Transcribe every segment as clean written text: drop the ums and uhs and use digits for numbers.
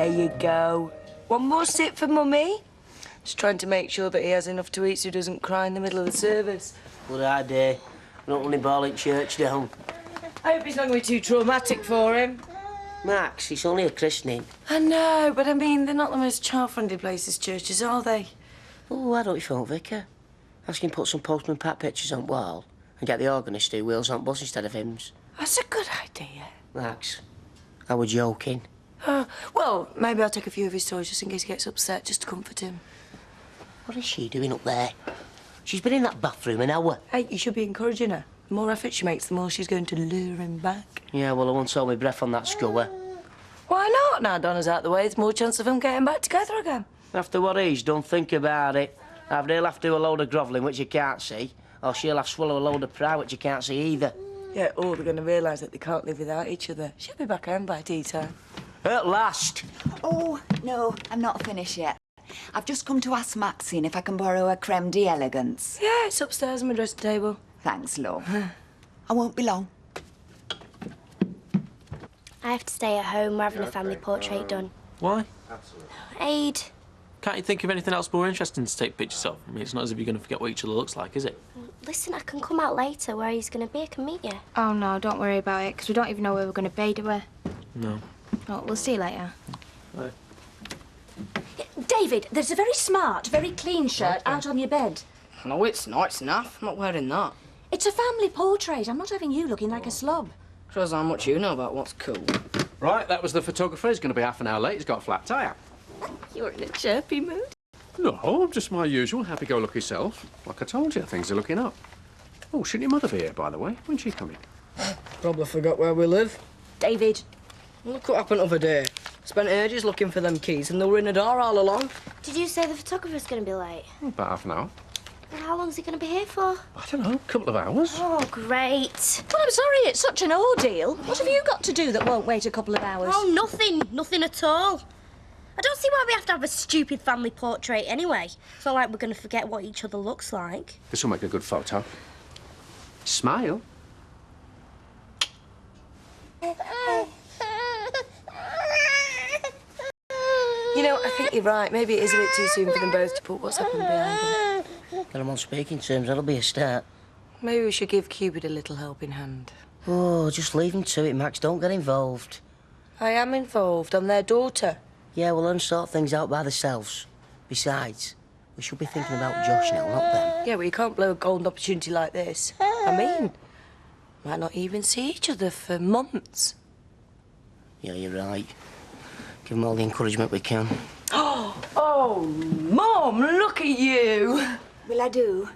There you go. One more sip for Mummy. Just trying to make sure that he has enough to eat so he doesn't cry in the middle of the service. Good idea. Not only bawling church down. I hope it's not going to be too traumatic for him. Max, it's only a christening. I know, but I mean, they're not the most child-friendly places, churches, are they? Oh, why don't you phone Vicar? Ask him to put some Postman Pat pictures on wall and get the organist to do Wheels on Bus instead of hymns. That's a good idea. Max, I was joking. Well, maybe I'll take a few of his toys just in case he gets upset, just to comfort him. What is she doing up there? She's been in that bathroom an hour. Hey, you should be encouraging her. The more effort she makes, the more she's going to lure him back. Yeah, well, I won't hold my breath on that skewer. Why not? Now Donna's out the way, there's more chance of them getting back together again. After what he's done, think about it. Either he'll have to do a load of grovelling, which you can't see, or she'll have to swallow a load of pride, which you can't see either. Yeah, or they're going to realise that they can't live without each other. She'll be back home by tea time. At last! Oh, no, I'm not finished yet. I've just come to ask Maxine if I can borrow a creme d'elegance. Yeah, it's upstairs on my dressing table. Thanks, love. I won't be long. I have to stay at home. We're having a family portrait done. Why? Aid. Can't you think of anything else more interesting to take pictures of? I mean, it's not as if you're going to forget what each other looks like, is it? Listen, I can come out later where he's going to be. I can meet you. Oh, no, don't worry about it, because we don't even know where we're going to be, do we? No. Oh, we'll see you later. Right. David, there's a very smart, very clean shirt out on your bed. No, it's not. It's enough. I'm not wearing that. It's a family portrait. I'm not having you looking like a slob. Shows how much you know about what's cool. Right, that was the photographer. He's going to be half an hour late. He's got a flat tyre. You're in a chirpy mood. No, I'm just my usual happy-go-lucky self. Like I told you, things are looking up. Oh, shouldn't your mother be here, by the way? When's she coming? Probably forgot where we live. David. Look what happened the other day. Spent ages looking for them keys and they were in the door all along. Did you say the photographer's going to be late? About half an hour. Well, how long's he going to be here for? I don't know, a couple of hours. Oh, great. Well, I'm sorry, it's such an ordeal. What have you got to do that won't wait a couple of hours? Oh, nothing. Nothing at all. I don't see why we have to have a stupid family portrait anyway. It's not like we're going to forget what each other looks like. This will make a good photo. Smile. You know, I think you're right. Maybe it is a bit too soon for them both to put what's happened behind them. Get them on speaking terms, that'll be a start. Maybe we should give Cupid a little helping hand. Oh, just leave him to it, Max. Don't get involved. I am involved. I'm their daughter. Yeah, we'll learn to sort things out by themselves. Besides, we should be thinking about Josh now, not them. Yeah, well, you can't blow a golden opportunity like this. I mean, might not even see each other for months. Yeah, you're right. Give them all the encouragement we can. Oh, Mum, look at you. Will I do?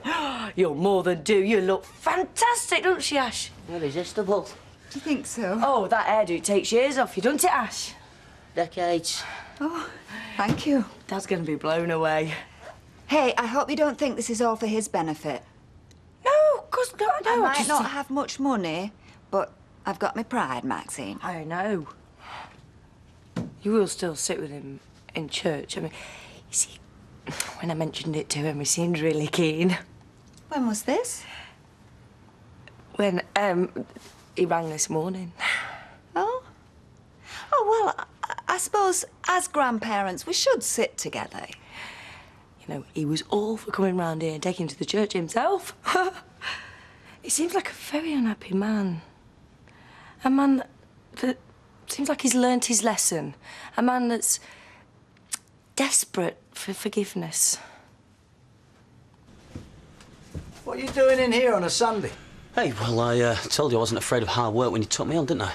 You're more than do. You look fantastic, don't she, Ash? Irresistible. Do you think so? Oh, that hairdo takes years off you, doesn't it, Ash? Decades. Oh, thank you. Dad's going to be blown away. Hey, I hope you don't think this is all for his benefit. No, of course not. I No, might just not have much money, but I've got my pride, Maxine. I know. You will still sit with him in church. I mean, you see, when I mentioned it to him, he seemed really keen. When was this? When, he rang this morning. Oh? Oh, well, I suppose as grandparents we should sit together. You know, he was all for coming round here and taking him to the church himself. He seems like a very unhappy man. A man that seems like he's learnt his lesson. A man that's desperate for forgiveness. What are you doing in here on a Sunday? Hey, well, I told you I wasn't afraid of hard work when you took me on, didn't I?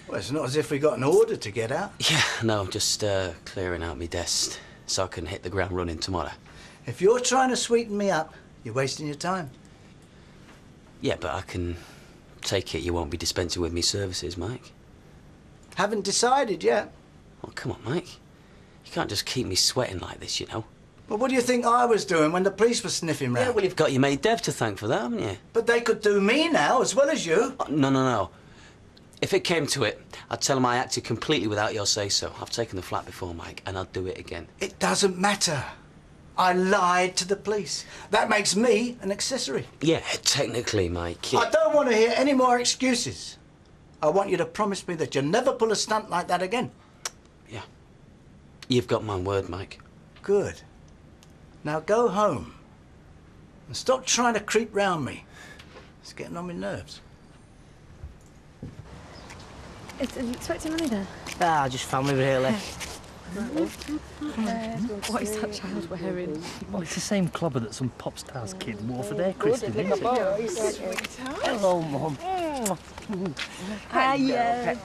Well, it's not as if we got an order to get out. Yeah, no, just clearing out my desk so I can hit the ground running tomorrow. If you're trying to sweeten me up, you're wasting your time. Yeah, but I can take it you won't be dispensing with me services, Mike. Haven't decided yet. Oh, come on, Mike. You can't just keep me sweating like this, you know. But what do you think I was doing when the police were sniffing round? Yeah, well, you've got your mate Dev to thank for that, haven't you? But they could do me now, as well as you. Oh, no. If it came to it, I'd tell them I acted completely without your say-so. I've taken the flat before, Mike, and I'll do it again. It doesn't matter. I lied to the police. That makes me an accessory. Yeah, technically, Mike. I don't want to hear any more excuses. I want you to promise me that you'll never pull a stunt like that again. Yeah. You've got my word, Mike. Good. Now go home. And stop trying to creep round me. It's getting on my nerves. Are you expecting money there? Ah, just family, really. What is that child wearing? Well, it's the same clobber that some pop star's kid wore for their christening, isn't it? Hello, Mum. Hi,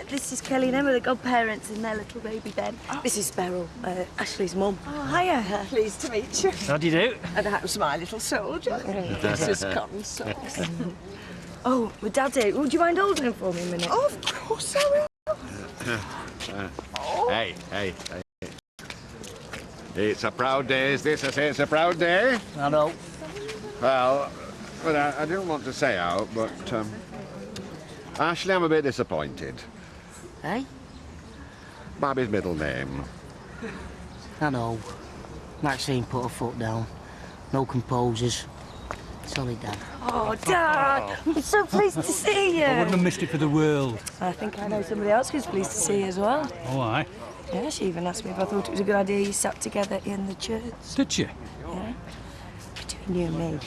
this is Kelly and Emma, the godparents, and their little baby Ben. This is Beryl, Ashley's mum. Oh, hiya. Pleased to meet you. How do you do? And how's my little soldier? Mrs. Consort. Oh, my daddy, would you mind holding him for me a minute? Oh, of course I will. Hey. It's a proud day, is this? I say it's a proud day. I know. Well, I didn't want to say out, but Ashley, I'm a bit disappointed. Hey? Babby's middle name. I know. Maxine put her foot down. No composers. Sorry, Dad. Oh, Dad, I'm so pleased to see you. I wouldn't have missed it for the world. I think I know somebody else who's pleased to see you as well. Oh, aye. Yeah, she even asked me if I thought it was a good idea you sat together in the church. Did you? Yeah. Between you and me,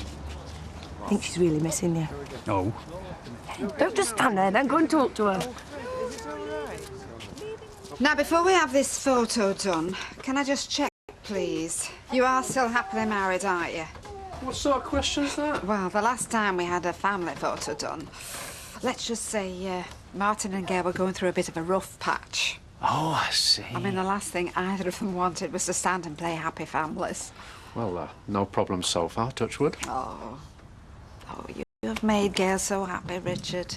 I think she's really missing you. No. Don't just stand there, then go and talk to her. Now, before we have this photo done, can I just check, please? You are still happily married, aren't you? What sort of question is that? Well, the last time we had a family photo done, let's just say Martin and Gail were going through a bit of a rough patch. Oh, I see. I mean, the last thing either of them wanted was to stand and play happy families. Well, no problem so far, touch wood. Oh, you have made Gail so happy, Richard.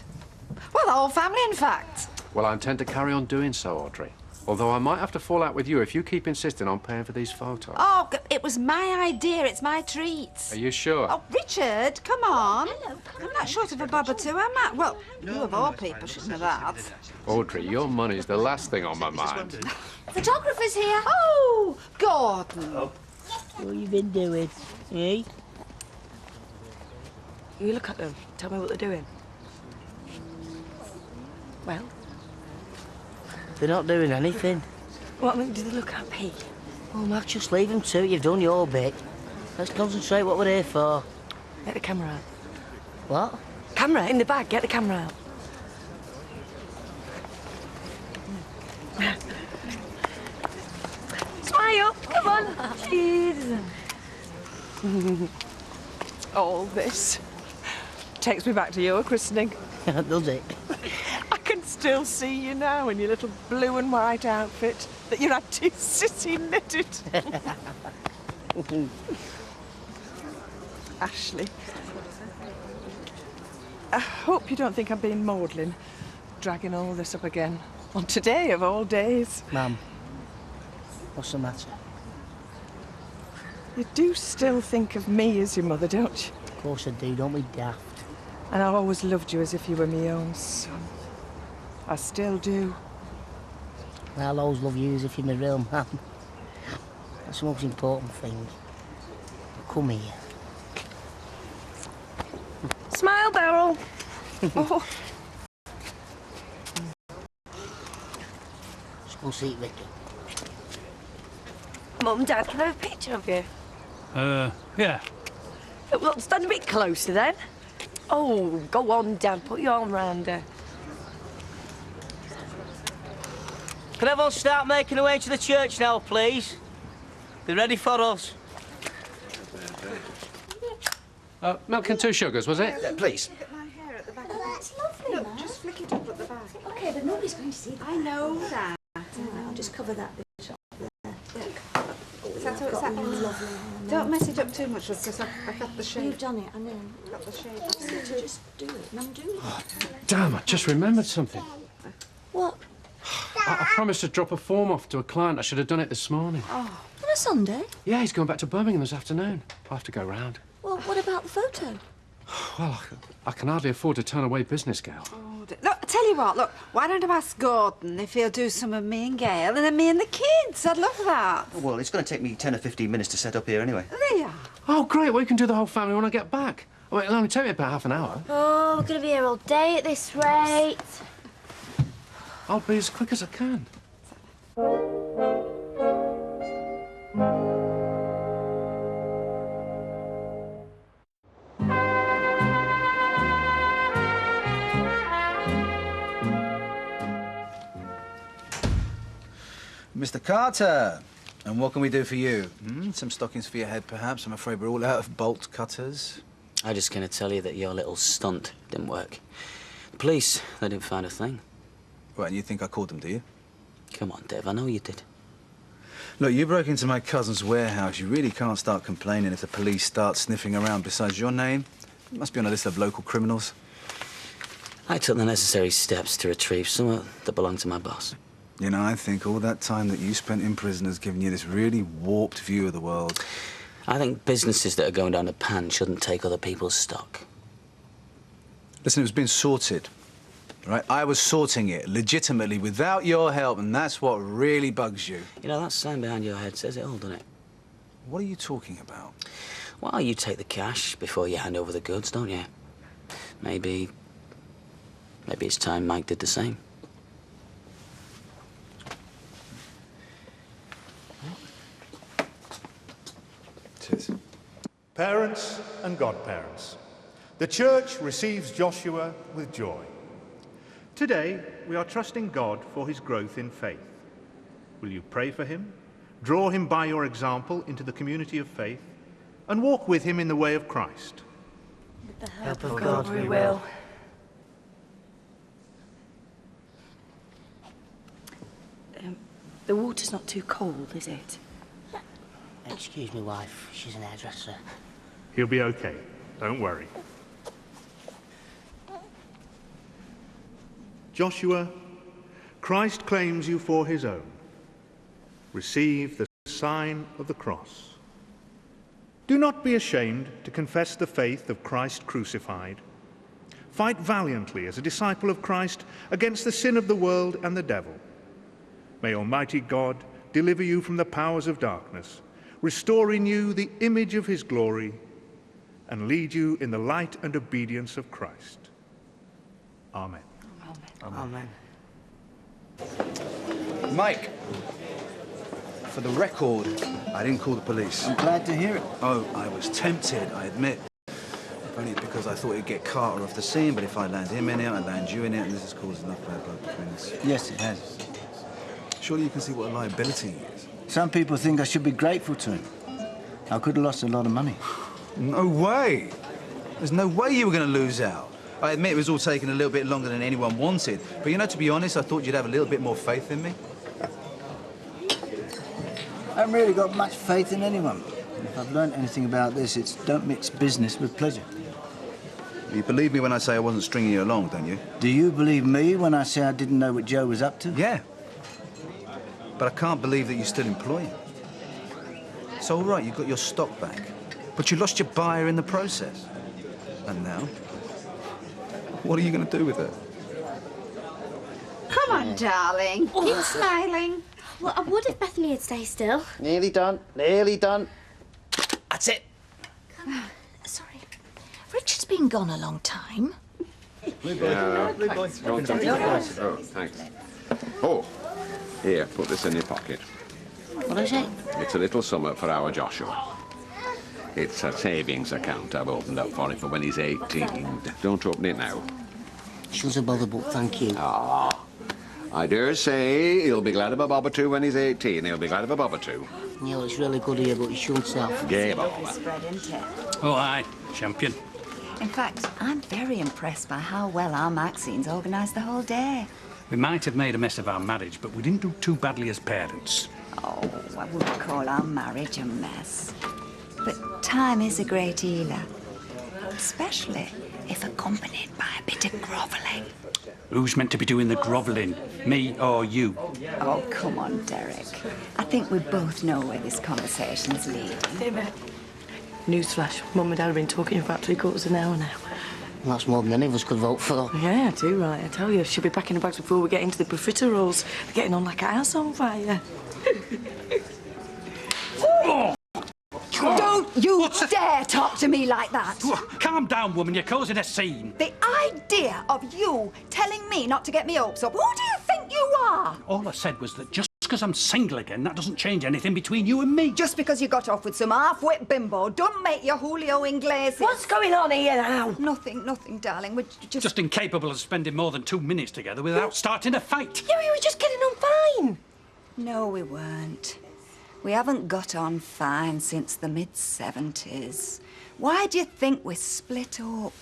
Well, the whole family, in fact. Well, I intend to carry on doing so, Audrey. Although I might have to fall out with you if you keep insisting on paying for these photos. Oh, it was my idea. It's my treat. Are you sure? Oh, Richard, come on. I'm not short of a bob or two, am I? Well, you of all people should know that. Audrey, your money's the last thing on my mind. Photographer's here. Oh, Gordon. What have you been doing, eh? You look at them. Tell me what they're doing. Well? They're not doing anything. What do they look at me? Oh, Mac, just leave them to it. You've done your bit. Let's concentrate what we're here for. Get the camera out. What? Camera, in the bag. Get the camera out. Smile. Come on. Cheese. All this takes me back to your christening. Does it? I can still see you now in your little blue and white outfit that your Auntie Sissy knitted. Ashley, I hope you don't think I'm being maudlin, dragging all this up again on today of all days. Mum, what's the matter? You do still think of me as your mother, don't you? Of course I do, don't be daft. And I always loved you as if you were my own son. I still do. And I'll always love you as if you're my real man. That's the most important thing. Come here. Smile, Beryl. Oh. Let's go see Ricky. Mum, Dad, can I have a picture of you? Yeah. Well, stand a bit closer then. Oh, go on, Dad. Put your arm round her. Can everyone start making their way to the church now, please? Be ready for us. Milk and 2 sugars, was it? Please. That's lovely. Look, just flick it up at the back. OK, but nobody's going to see that. I know that. I'll just cover that bit up there. Don't mess it up too much, because I've got the shape. You've done it, I know. Got the shape. Just do it, and I'm doing it. Damn, I just remembered something. What? I promised to drop a form off to a client. I should have done it this morning. On a Sunday? Yeah, he's going back to Birmingham this afternoon. I'll have to go round. Well, what about the photo? Well, I can hardly afford to turn away business, Gail. Look, I tell you what, look, why don't I ask Gordon if he'll do some of me and Gail and then me and the kids? I'd love that. Well, it's going to take me 10 or 15 minutes to set up here anyway. There you are. Oh, great. Well, you can do the whole family when I get back. I mean, it'll only take me about half an hour. Oh, we're going to be here all day at this rate. I'll be as quick as I can. Mr. Carter, and what can we do for you? Some stockings for your head, perhaps? I'm afraid we're all out of bolt cutters. I'm just going to tell you that your little stunt didn't work. The police, they didn't find a thing. Right, and you think I called them, do you? Come on, Dave, I know you did. Look, you broke into my cousin's warehouse. You really can't start complaining if the police start sniffing around. Besides your name, it must be on a list of local criminals. I took the necessary steps to retrieve some that belonged to my boss. You know, I think all that time that you spent in prison has given you this really warped view of the world. I think businesses that are going down the pan shouldn't take other people's stock. Listen, it was being sorted, right? I was sorting it legitimately without your help, and that's what really bugs you. You know, that sign behind your head says it all, doesn't it? What are you talking about? Well, you take the cash before you hand over the goods, don't you? Maybe it's time Mike did the same. Cheers. Parents and godparents, the Church receives Joshua with joy. Today, we are trusting God for his growth in faith. Will you pray for him, draw him by your example into the community of faith, and walk with him in the way of Christ? With the help of God, we will. The water's not too cold, is it? Excuse me, wife. She's an hairdresser. He'll be okay. Don't worry. Joshua, Christ claims you for his own. Receive the sign of the cross. Do not be ashamed to confess the faith of Christ crucified. Fight valiantly as a disciple of Christ against the sin of the world and the devil. May Almighty God deliver you from the powers of darkness, restore in you the image of his glory, and lead you in the light and obedience of Christ. Amen. Amen. Mike, for the record, I didn't call the police. I'm glad to hear it. Oh, I was tempted, I admit. If only because I thought it'd get Carter off the scene, but if I land him in it, I land you in it, and this has caused enough bad blood between us. Yes, it has. Surely you can see what a liability he is. Some people think I should be grateful to him. I could have lost a lot of money. No way. There's no way you were going to lose out. I admit it was all taking a little bit longer than anyone wanted. But, you know, to be honest, I thought you'd have a little bit more faith in me. I haven't really got much faith in anyone. If I've learned anything about this, it's don't mix business with pleasure. You believe me when I say I wasn't stringing you along, don't you? Do you believe me when I say I didn't know what Joe was up to? Yeah. But I can't believe that you still employ him. It's all right, you got your stock back. But you lost your buyer in the process. And now? What are you going to do with it? Come on, darling. Keep smiling. Well, I would if Bethany had stayed still. Nearly done. Nearly done. That's it. Sorry. Richard's been gone a long time. Oh, thanks. Oh, here, put this in your pocket. What is it? It's a little sum for our Joshua. It's a savings account I've opened up for him for when he's 18. Don't open it now. Shouldn't have bothered, but thank you. Ah, I dare say he'll be glad of a bob or two when he's 18. He'll be glad of a bob or two. Yeah, well, it's really good here, but you shouldn't have. Game over. Oh, aye. Champion. In fact, I'm very impressed by how well our Maxine's organised the whole day. We might have made a mess of our marriage, but we didn't do too badly as parents. Oh, I wouldn't call our marriage a mess. But time is a great healer, especially if accompanied by a bit of grovelling. Who's meant to be doing the grovelling? Me or you? Oh, come on, Derek. I think we both know where this conversation's leading. Newsflash, Mum and Dad have been talking for about 3/4 of an hour now. Well, that's more than any of us could vote for. Yeah, too right, I tell you. She'll be packing the bags before we get into the profiteroles. They're getting on like a house on fire. Don't you dare talk to me like that! Calm down, woman. You're causing a scene. The idea of you telling me not to get me hopes up. Who do you think you are? All I said was that just because I'm single again, that doesn't change anything between you and me. Just because you got off with some half-wit bimbo, don't make you Julio Iglesias. What's going on here now? Nothing, darling. We're Just incapable of spending more than 2 minutes together without starting a fight. Yeah, we were just getting on fine. No, we weren't. We haven't got on fine since the mid-70s. Why do you think we split up?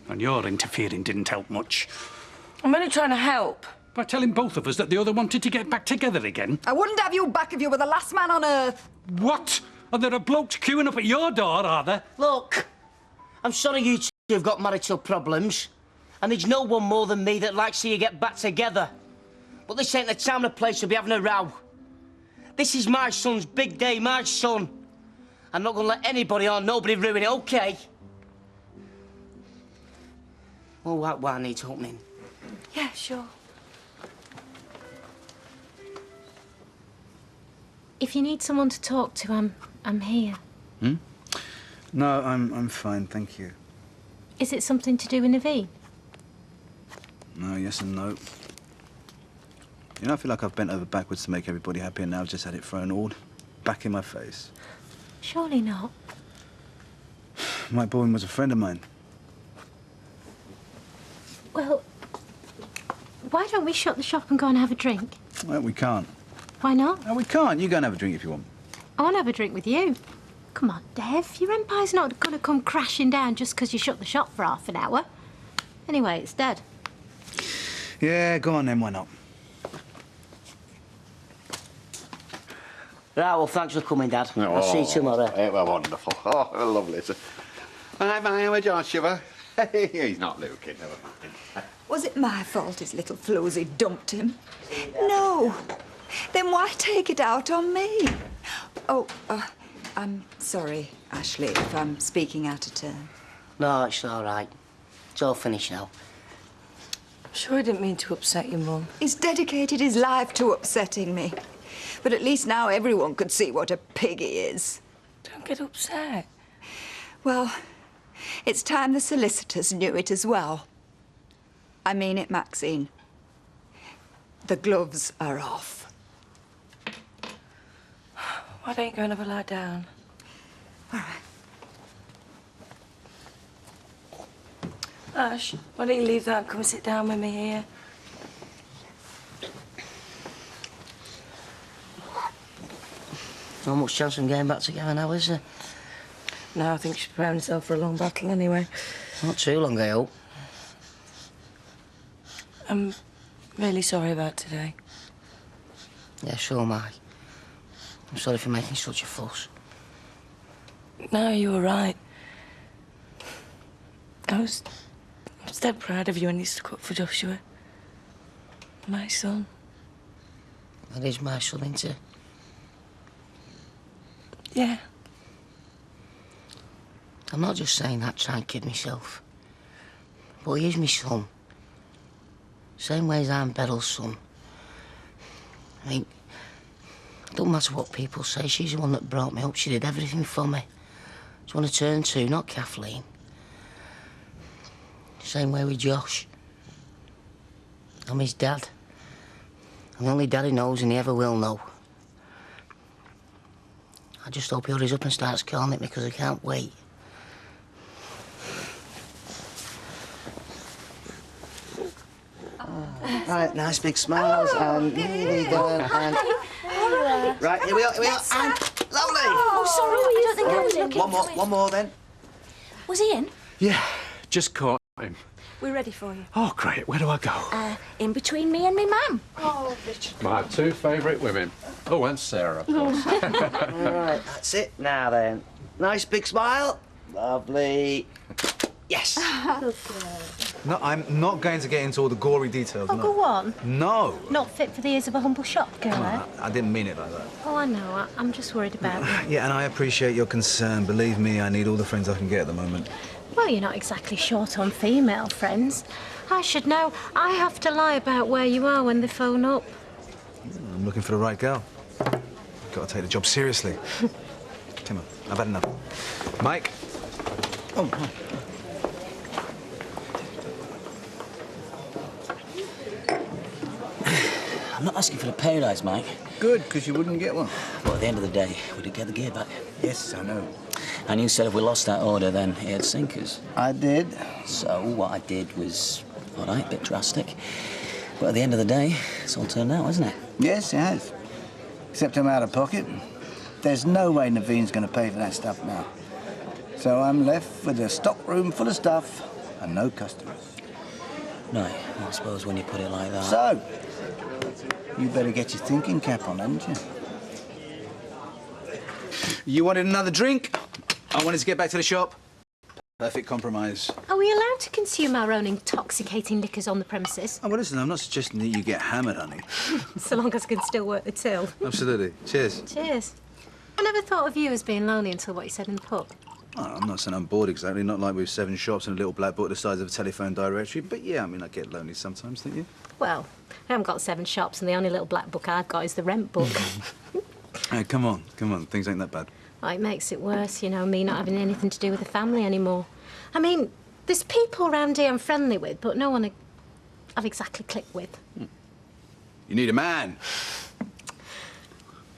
And your interfering didn't help much. I'm only trying to help. By telling both of us that the other wanted to get back together again. I wouldn't have you back if you were the last man on earth. What? And there are blokes queuing up at your door, are there? Look, I'm sorry you two have got marital problems. And there's no one more than me that likes to see you get back together. But this ain't the time or place to be having a row. This is my son's big day, my son. I'm not going to let anybody or nobody ruin it, OK? Oh, why needs opening? Yeah, sure. If you need someone to talk to, I'm here. Hmm? No, I'm fine, thank you. Is it something to do with Naveen? No, yes and no. You know, I feel like I've bent over backwards to make everybody happy, and now I've just had it thrown all back in my face. Surely not. Mike Bowen was a friend of mine. Well, why don't we shut the shop and go and have a drink? Well, we can't. Why not? No, we can't. You go and have a drink if you want. I want to have a drink with you. Come on, Dev. Your empire's not going to come crashing down just because you shut the shop for half an hour. Anyway, it's dead. Yeah, go on then, why not? Right, well, thanks for coming, Dad. I'll see you tomorrow. It was wonderful. Oh, lovely. Hi, how are Joshua? He's not looking, never mind. Was it my fault his little floozy dumped him? No. Then why take it out on me? Oh, I'm sorry, Ashley, if I'm speaking out of turn. No, it's all right. It's all finished now. I'm sure I didn't mean to upset you, Mum. He's dedicated his life to upsetting me. But at least now everyone could see what a pig he is. Don't get upset. Well, it's time the solicitors knew it as well. I mean it, Maxine. The gloves are off. Why don't you go and have a lie down? All right. Ash, why don't you leave that and come and sit down with me here? Not much chance of getting back together now, is there? No, I think she's preparing herself for a long battle anyway. Not too long, I hope. I'm really sorry about today. Yeah, so am I. I'm sorry for making such a fuss. No, you were right. I was dead proud of you when you stuck up for Joshua. My son. That is my son, isn't it? Yeah. I'm not just saying that to try and kid myself. But he is my son. Same way as I'm Beryl's son. I mean, it don't matter what people say, she's the one that brought me up. She did everything for me. She's one to turn to, not Kathleen. Same way with Josh. I'm his dad. I'm the only dad he knows and he ever will know. I just hope he hurries up and starts calling at me because I can't wait. Right, nice big smiles and nearly done and... Right, here we are, and lovely! Oh, sorry, I don't think I was looking. One more then. Was he in? Yeah, just caught him. We're ready for you. Oh, great. Where do I go? In between me and me mum. Oh, Richard. My two favourite women. Oh, and Sarah, of course. All right, that's it. Now then, nice big smile. Lovely. Yes. No, I'm not going to get into all the gory details. Oh, no. go on. No. Not fit for the ears of a humble shop girl, eh? I didn't mean it like that. Oh, I know. I'm just worried about you. Yeah, and I appreciate your concern. Believe me, I need all the friends I can get at the moment. Well, you're not exactly short on female friends. I should know. I have to lie about where you are when they phone up. I'm looking for the right girl. Got to take the job seriously. Come on, I've had enough. Mike. Oh, hi. I'm not asking for a pay rise, Mike. Good, because you wouldn't get one. But at the end of the day, we did get the gear back. Yes, I know. And you said if we lost that order, then it had sinkers. I did. So what I did was, all right, a bit drastic. But at the end of the day, it's all turned out, hasn't it? Yes, it has. Except I'm out of pocket. There's no way Naveen's going to pay for that stuff now. So I'm left with a stock room full of stuff and no customers. No, I suppose when you put it like that... So, you better get your thinking cap on, hadn't you? You wanted another drink? I wanted to get back to the shop. Perfect compromise. Are we allowed to consume our own intoxicating liquors on the premises? Oh, well, listen, I'm not suggesting that you get hammered, honey. So long as I can still work the till. Absolutely. Cheers. Cheers. I never thought of you as being lonely until what you said in the pub. Oh, I'm not saying I'm bored exactly, not like we've 7 shops and a little black book the size of a telephone directory, but yeah, I mean, I get lonely sometimes, don't you? Well, I haven't got 7 shops and the only little black book I've got is the rent book. Hey, come on, things ain't that bad. Oh, it makes it worse, you know, me not having anything to do with the family anymore. I mean, there's people around here I'm friendly with, but no one I've exactly clicked with. You need a man.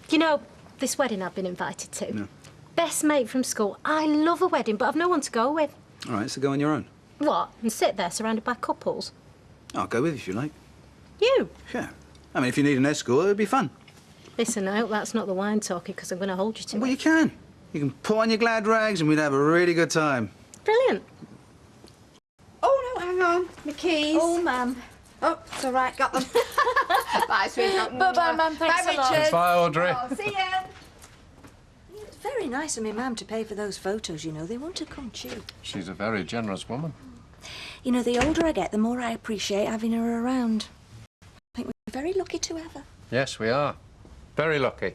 You know, this wedding I've been invited to. No. Best mate from school. I love a wedding, but I've no one to go with. All right, so go on your own. What? And sit there surrounded by couples? I'll go with you if you like. You? Yeah. I mean, if you need an escort, it'd be fun. Listen, I hope that's not the wine talking, because I'm going to hold you to it. Well, you can. You can put on your glad rags and we'd have a really good time. Brilliant. Oh, no, hang on. My keys. Oh, ma'am. Oh, it's all right, got them. Bye, sweetheart. Bye-bye, ma'am. Thanks Bye, a lot. Richard. Bye, Audrey. Oh, see ya. It's very nice of me, ma'am, to pay for those photos, you know. They won't have come cheap. She's a very generous woman. You know, the older I get, the more I appreciate having her around. I think we're very lucky to have her. Yes, we are. Very lucky.